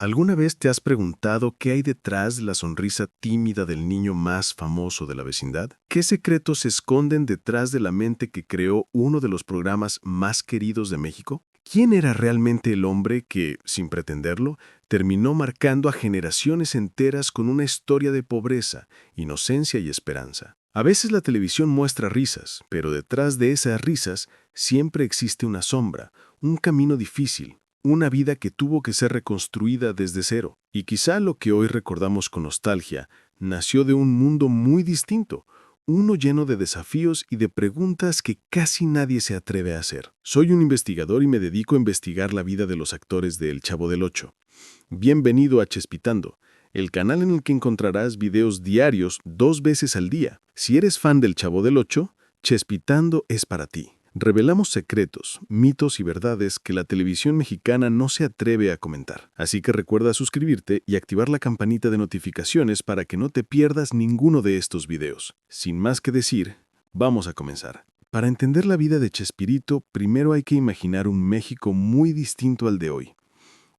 ¿Alguna vez te has preguntado qué hay detrás de la sonrisa tímida del niño más famoso de la vecindad? ¿Qué secretos se esconden detrás de la mente que creó uno de los programas más queridos de México? ¿Quién era realmente el hombre que, sin pretenderlo, terminó marcando a generaciones enteras con una historia de pobreza, inocencia y esperanza? A veces la televisión muestra risas, pero detrás de esas risas siempre existe una sombra, un camino difícil, una vida que tuvo que ser reconstruida desde cero. Y quizá lo que hoy recordamos con nostalgia nació de un mundo muy distinto, uno lleno de desafíos y de preguntas que casi nadie se atreve a hacer. Soy un investigador y me dedico a investigar la vida de los actores de El Chavo del Ocho. Bienvenido a Chespitando, el canal en el que encontrarás videos diarios 2 veces al día. Si eres fan del Chavo del Ocho, Chespitando es para ti. Revelamos secretos, mitos y verdades que la televisión mexicana no se atreve a comentar. Así que recuerda suscribirte y activar la campanita de notificaciones para que no te pierdas ninguno de estos videos. Sin más que decir, vamos a comenzar. Para entender la vida de Chespirito, primero hay que imaginar un México muy distinto al de hoy.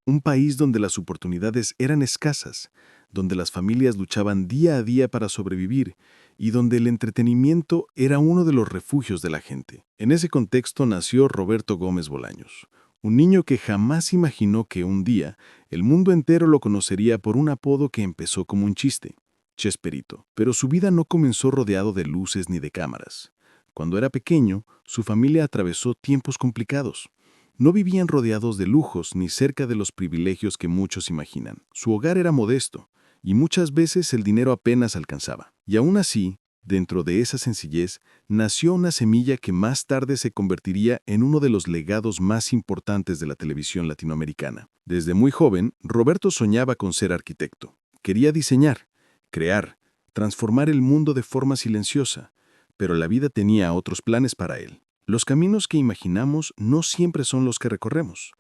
Un país donde las oportunidades eran escasas, donde las familias luchaban día a día para sobrevivir y donde el entretenimiento era uno de los refugios de la gente. En ese contexto nació Roberto Gómez Bolaños, un niño que jamás imaginó que un día el mundo entero lo conocería por un apodo que empezó como un chiste, Chespirito. Pero su vida no comenzó rodeado de luces ni de cámaras. Cuando era pequeño, su familia atravesó tiempos complicados. No vivían rodeados de lujos ni cerca de los privilegios que muchos imaginan. Su hogar era modesto, y muchas veces el dinero apenas alcanzaba. Y aún así, dentro de esa sencillez, nació una semilla que más tarde se convertiría en uno de los legados más importantes de la televisión latinoamericana. Desde muy joven, Roberto soñaba con ser arquitecto. Quería diseñar, crear, transformar el mundo de forma silenciosa, pero la vida tenía otros planes para él. Los caminos que imaginamos no siempre son los que recorremos,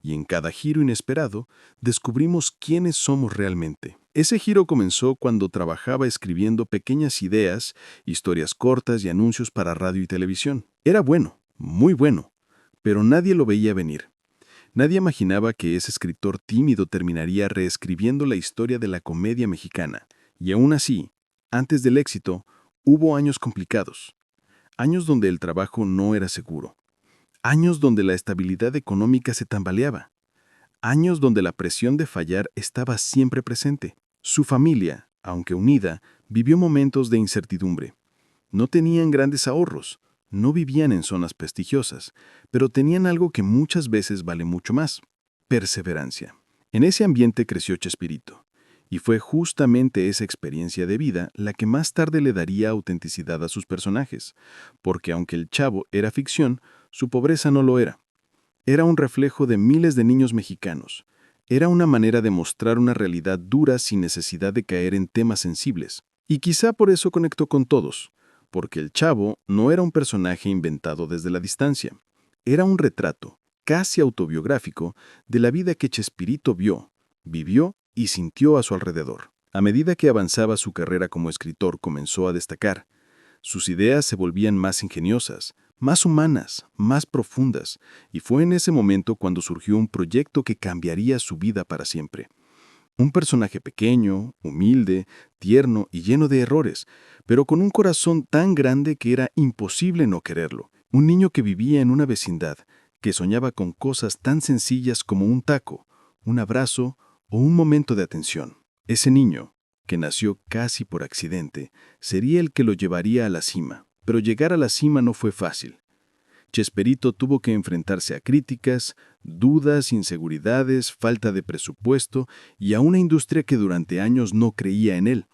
y en cada giro inesperado descubrimos quiénes somos realmente. Ese giro comenzó cuando trabajaba escribiendo pequeñas ideas, historias cortas y anuncios para radio y televisión. Era bueno, muy bueno, pero nadie lo veía venir. Nadie imaginaba que ese escritor tímido terminaría reescribiendo la historia de la comedia mexicana. Y aún así, antes del éxito, hubo años complicados. Años donde el trabajo no era seguro. Años donde la estabilidad económica se tambaleaba. Años donde la presión de fallar estaba siempre presente. Su familia, aunque unida, vivió momentos de incertidumbre. No tenían grandes ahorros, no vivían en zonas prestigiosas, pero tenían algo que muchas veces vale mucho más: perseverancia. En ese ambiente creció Chespirito, y fue justamente esa experiencia de vida la que más tarde le daría autenticidad a sus personajes, porque aunque el Chavo era ficción, su pobreza no lo era. Era un reflejo de miles de niños mexicanos. Era una manera de mostrar una realidad dura sin necesidad de caer en temas sensibles. Y quizá por eso conectó con todos, porque el Chavo no era un personaje inventado desde la distancia. Era un retrato, casi autobiográfico, de la vida que Chespirito vio, vivió y sintió a su alrededor. A medida que avanzaba su carrera como escritor, comenzó a destacar. Sus ideas se volvían más ingeniosas, más humanas, más profundas, y fue en ese momento cuando surgió un proyecto que cambiaría su vida para siempre. Un personaje pequeño, humilde, tierno y lleno de errores, pero con un corazón tan grande que era imposible no quererlo. Un niño que vivía en una vecindad, que soñaba con cosas tan sencillas como un taco, un abrazo o un momento de atención. Ese niño, que nació casi por accidente, sería el que lo llevaría a la cima. Pero llegar a la cima no fue fácil. Chespirito tuvo que enfrentarse a críticas, dudas, inseguridades, falta de presupuesto y a una industria que durante años no creía en él.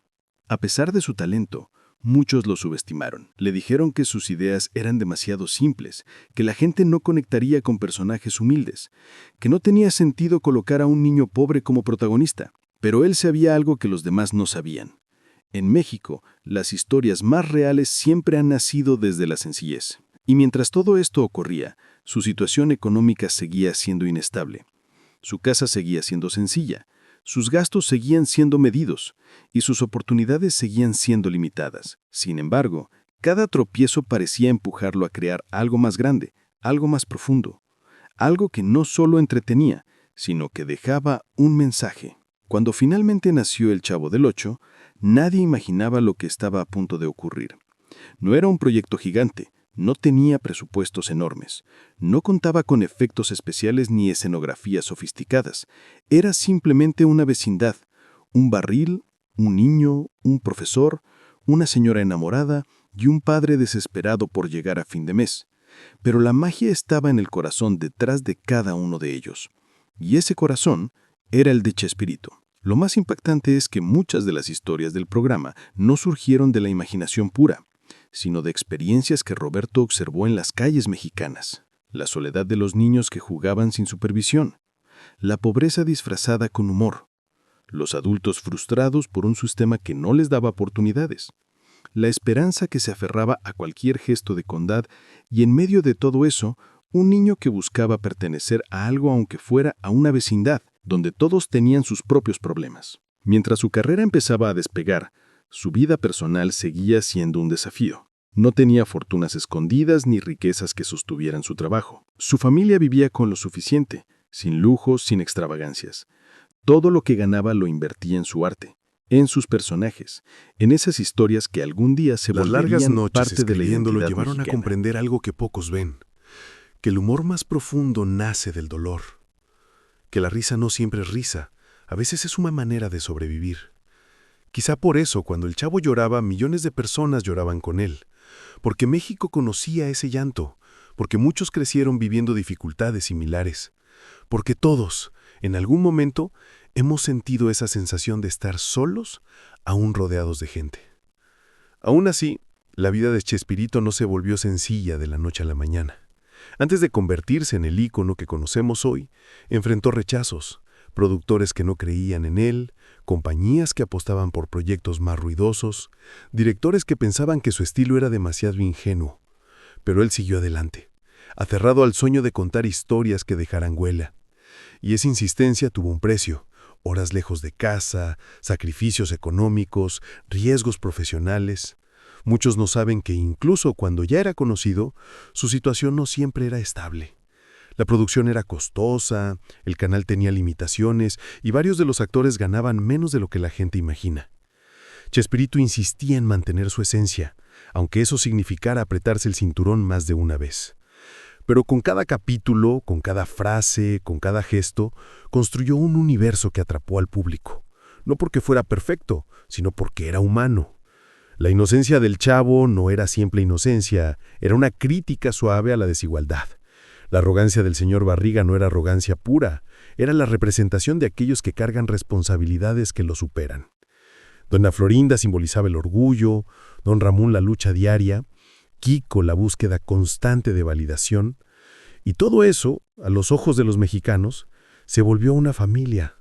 A pesar de su talento, muchos lo subestimaron. Le dijeron que sus ideas eran demasiado simples, que la gente no conectaría con personajes humildes, que no tenía sentido colocar a un niño pobre como protagonista. Pero él sabía algo que los demás no sabían. En México, las historias más reales siempre han nacido desde la sencillez. Y mientras todo esto ocurría, su situación económica seguía siendo inestable. Su casa seguía siendo sencilla, sus gastos seguían siendo medidos y sus oportunidades seguían siendo limitadas. Sin embargo, cada tropiezo parecía empujarlo a crear algo más grande, algo más profundo, algo que no solo entretenía, sino que dejaba un mensaje. Cuando finalmente nació el Chavo del Ocho, nadie imaginaba lo que estaba a punto de ocurrir. No era un proyecto gigante, no tenía presupuestos enormes, no contaba con efectos especiales ni escenografías sofisticadas. Era simplemente una vecindad, un barril, un niño, un profesor, una señora enamorada y un padre desesperado por llegar a fin de mes. Pero la magia estaba en el corazón detrás de cada uno de ellos. Y ese corazón era el de Chespirito. Lo más impactante es que muchas de las historias del programa no surgieron de la imaginación pura, sino de experiencias que Roberto observó en las calles mexicanas. La soledad de los niños que jugaban sin supervisión, la pobreza disfrazada con humor, los adultos frustrados por un sistema que no les daba oportunidades, la esperanza que se aferraba a cualquier gesto de bondad y en medio de todo eso, un niño que buscaba pertenecer a algo aunque fuera a una vecindad, donde todos tenían sus propios problemas. Mientras su carrera empezaba a despegar, su vida personal seguía siendo un desafío. No tenía fortunas escondidas ni riquezas que sostuvieran su trabajo. Su familia vivía con lo suficiente, sin lujos, sin extravagancias. Todo lo que ganaba lo invertía en su arte, en sus personajes, en esas historias que algún día se Las largas volverían noches parte de la escribiéndolo identidad llevaron a mexicana. comprender algo que pocos ven, que el humor más profundo nace del dolor, que la risa no siempre es risa, a veces es una manera de sobrevivir. Quizá por eso, cuando el Chavo lloraba, millones de personas lloraban con él, porque México conocía ese llanto, porque muchos crecieron viviendo dificultades similares, porque todos, en algún momento, hemos sentido esa sensación de estar solos, aún rodeados de gente. Aún así, la vida de Chespirito no se volvió sencilla de la noche a la mañana. Antes de convertirse en el ícono que conocemos hoy, enfrentó rechazos, productores que no creían en él, compañías que apostaban por proyectos más ruidosos, directores que pensaban que su estilo era demasiado ingenuo. Pero él siguió adelante, aferrado al sueño de contar historias que dejaran huella. Y esa insistencia tuvo un precio: horas lejos de casa, sacrificios económicos, riesgos profesionales. Muchos no saben que incluso cuando ya era conocido, su situación no siempre era estable. La producción era costosa, el canal tenía limitaciones y varios de los actores ganaban menos de lo que la gente imagina. Chespirito insistía en mantener su esencia, aunque eso significara apretarse el cinturón más de una vez. Pero con cada capítulo, con cada frase, con cada gesto, construyó un universo que atrapó al público. No porque fuera perfecto, sino porque era humano. La inocencia del Chavo no era simple inocencia, era una crítica suave a la desigualdad. La arrogancia del señor Barriga no era arrogancia pura, era la representación de aquellos que cargan responsabilidades que lo superan. Doña Florinda simbolizaba el orgullo, don Ramón la lucha diaria, Kiko la búsqueda constante de validación, y todo eso, a los ojos de los mexicanos, se volvió una familia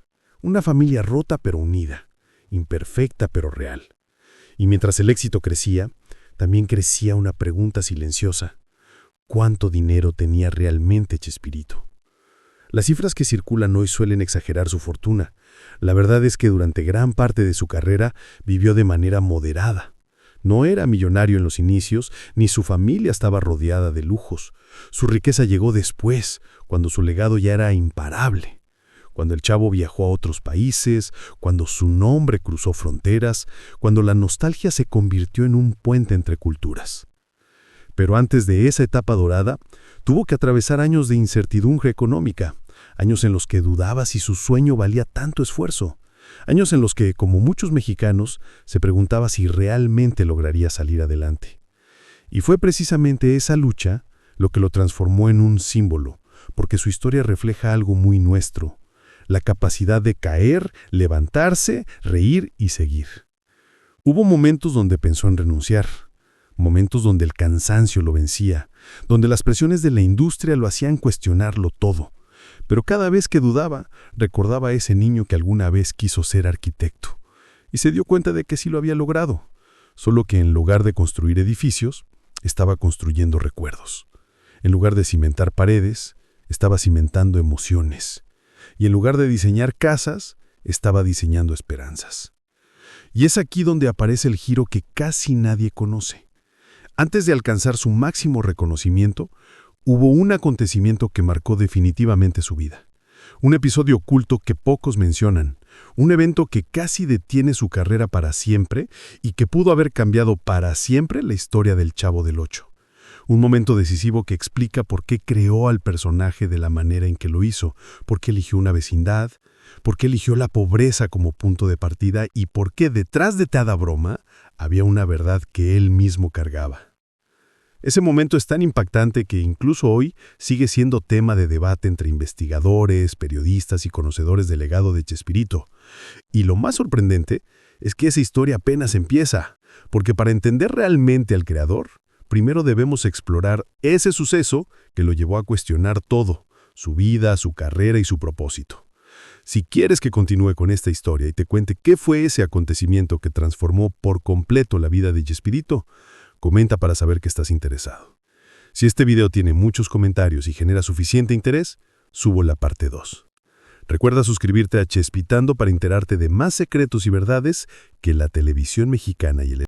rota pero unida, imperfecta pero real. Y mientras el éxito crecía, también crecía una pregunta silenciosa: ¿cuánto dinero tenía realmente Chespirito? Las cifras que circulan hoy suelen exagerar su fortuna. La verdad es que durante gran parte de su carrera vivió de manera moderada. No era millonario en los inicios, ni su familia estaba rodeada de lujos. Su riqueza llegó después, cuando su legado ya era imparable. Cuando el Chavo viajó a otros países, cuando su nombre cruzó fronteras, cuando la nostalgia se convirtió en un puente entre culturas. Pero antes de esa etapa dorada, tuvo que atravesar años de incertidumbre económica, años en los que dudaba si su sueño valía tanto esfuerzo, años en los que, como muchos mexicanos, se preguntaba si realmente lograría salir adelante. Y fue precisamente esa lucha lo que lo transformó en un símbolo, porque su historia refleja algo muy nuestro: la capacidad de caer, levantarse, reír y seguir. Hubo momentos donde pensó en renunciar, momentos donde el cansancio lo vencía, donde las presiones de la industria lo hacían cuestionarlo todo. Pero cada vez que dudaba, recordaba a ese niño que alguna vez quiso ser arquitecto, y se dio cuenta de que sí lo había logrado, solo que en lugar de construir edificios, estaba construyendo recuerdos. En lugar de cimentar paredes, estaba cimentando emociones. Y en lugar de diseñar casas, estaba diseñando esperanzas. Y es aquí donde aparece el giro que casi nadie conoce. Antes de alcanzar su máximo reconocimiento, hubo un acontecimiento que marcó definitivamente su vida. Un episodio oculto que pocos mencionan. Un evento que casi detiene su carrera para siempre y que pudo haber cambiado para siempre la historia del Chavo del Ocho. Un momento decisivo que explica por qué creó al personaje de la manera en que lo hizo, por qué eligió una vecindad, por qué eligió la pobreza como punto de partida y por qué detrás de cada broma había una verdad que él mismo cargaba. Ese momento es tan impactante que incluso hoy sigue siendo tema de debate entre investigadores, periodistas y conocedores del legado de Chespirito. Y lo más sorprendente es que esa historia apenas empieza, porque para entender realmente al creador, primero debemos explorar ese suceso que lo llevó a cuestionar todo, su vida, su carrera y su propósito. Si quieres que continúe con esta historia y te cuente qué fue ese acontecimiento que transformó por completo la vida de Chespirito, comenta para saber que estás interesado. Si este video tiene muchos comentarios y genera suficiente interés, subo la parte 2. Recuerda suscribirte a Chespitando para enterarte de más secretos y verdades que la televisión mexicana y el